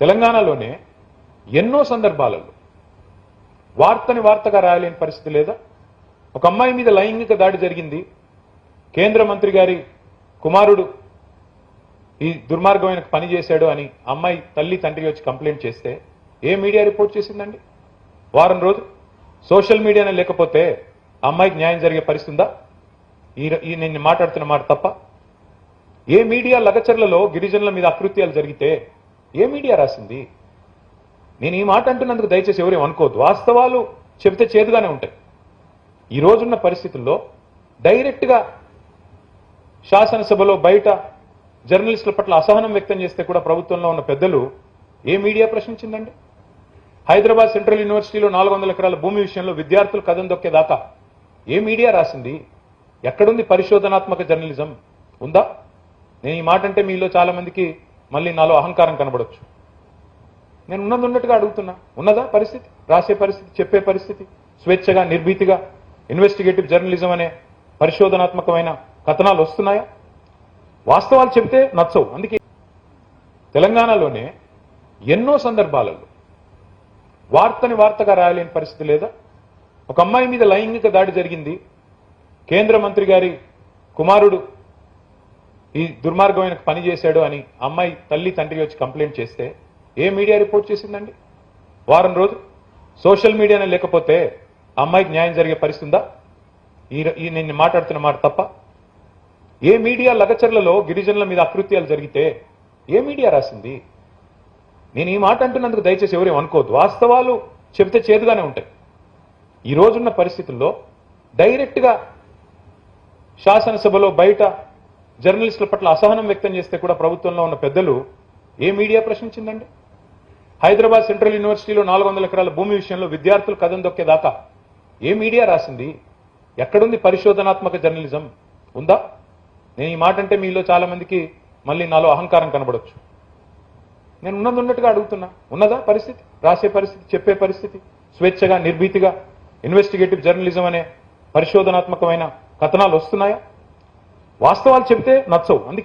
తెలంగాణలోనే ఎన్నో సందర్భాలలో వార్తని వార్తగా రాయలేని పరిస్థితి లేదా? ఒక అమ్మాయి మీద లైంగిక దాడి జరిగింది, కేంద్ర మంత్రి గారి కుమారుడు ఈ దుర్మార్గమైన పని చేశాడు అని అమ్మాయి తల్లి తండ్రి వచ్చి కంప్లైంట్ చేస్తే ఏ మీడియా రిపోర్ట్ చేసిందండి? వారం రోజు సోషల్ మీడియానే లేకపోతే అమ్మాయికి న్యాయం జరిగే పరిస్థితి ఉందా? నేను మాట్లాడుతున్న మాట తప్ప? ఏ మీడియా లగచర్లలో గిరిజనుల మీద అకృత్యాలు జరిగితే ఏ మీడియా రాసింది? నేను ఈ మాట అంటున్నందుకు దయచేసి ఎవరేం అనుకోవద్దు. వాస్తవాలు చెబితే చేదుగానే ఉంటాయి. ఈ రోజున్న పరిస్థితుల్లో డైరెక్ట్గా శాసనసభలో బయట జర్నలిస్టుల పట్ల అసహనం వ్యక్తం చేస్తే కూడా ప్రభుత్వంలో ఉన్న పెద్దలు ఏ మీడియా ప్రశ్నించిందండి? హైదరాబాద్ సెంట్రల్ యూనివర్సిటీలో 400 ఎకరాల భూమి విషయంలో విద్యార్థులు కథం దొక్కేదాకా ఏ మీడియా రాసింది? ఎక్కడుంది పరిశోధనాత్మక జర్నలిజం? ఉందా? నేను ఈ మాట అంటే మీలో చాలా మందికి మళ్ళీ నాలో అహంకారం కనబడొచ్చు. నేను ఉన్నట్టుగా అడుగుతున్నా, ఉన్నదా పరిస్థితి? రాసే పరిస్థితి, చెప్పే పరిస్థితి, స్వేచ్ఛగా నిర్భీతిగా ఇన్వెస్టిగేటివ్ జర్నలిజం అనే పరిశోధనాత్మకమైన కథనాలు వస్తున్నాయా? వాస్తవాలు చెబితే నచ్చవు. అందుకే తెలంగాణలోనే ఎన్నో సందర్భాలలో వార్తని వార్తగా రాయలేని పరిస్థితి లేదా? ఒక అమ్మాయి మీద లైంగిక దాడి జరిగింది, కేంద్ర మంత్రి గారి కుమారుడు ఈ దుర్మార్గమైన పని చేశాడు అని అమ్మాయి తల్లి తండ్రి వచ్చి కంప్లైంట్ చేస్తే ఏ మీడియా రిపోర్ట్ చేసిందండి? వారం రోజు సోషల్ మీడియానే లేకపోతే అమ్మాయికి న్యాయం జరిగే పరిస్థితి ఉందా? నేను మాట్లాడుతున్న మాట తప్ప? ఏ మీడియా లగచర్లలో గిరిజనుల మీద అకృత్యాలు జరిగితే ఏ మీడియా రాసింది? నేను ఈ మాట అంటున్నందుకు దయచేసి ఎవరేం అనుకోవద్దు. వాస్తవాలు చెబితే చేదుగానే ఉంటాయి. ఈ రోజున్న పరిస్థితుల్లో డైరెక్ట్గా శాసనసభలో బయట జర్నలిస్టుల పట్ల అసహనం వ్యక్తం చేస్తే కూడా ప్రభుత్వంలో ఉన్న పెద్దలు ఏ మీడియా ప్రశ్నించిందండి? హైదరాబాద్ సెంట్రల్ యూనివర్సిటీలో 400 ఎకరాల భూమి విషయంలో విద్యార్థులు కథం దొక్కేదాకా ఏ మీడియా రాసింది? ఎక్కడుంది పరిశోధనాత్మక జర్నలిజం? ఉందా? నేను ఈ మాట అంటే మీలో చాలా మందికి మళ్ళీ నాలో అహంకారం కనబడొచ్చు. నేను ఉన్నట్టుగా అడుగుతున్నా, ఉన్నదా పరిస్థితి? రాసే పరిస్థితి, చెప్పే పరిస్థితి, స్వేచ్ఛగా నిర్భీతిగా ఇన్వెస్టిగేటివ్ జర్నలిజం అనే పరిశోధనాత్మకమైన కథనాలు వస్తున్నాయా? వాస్తవాలు చెబితే నచ్చవు. అందుకే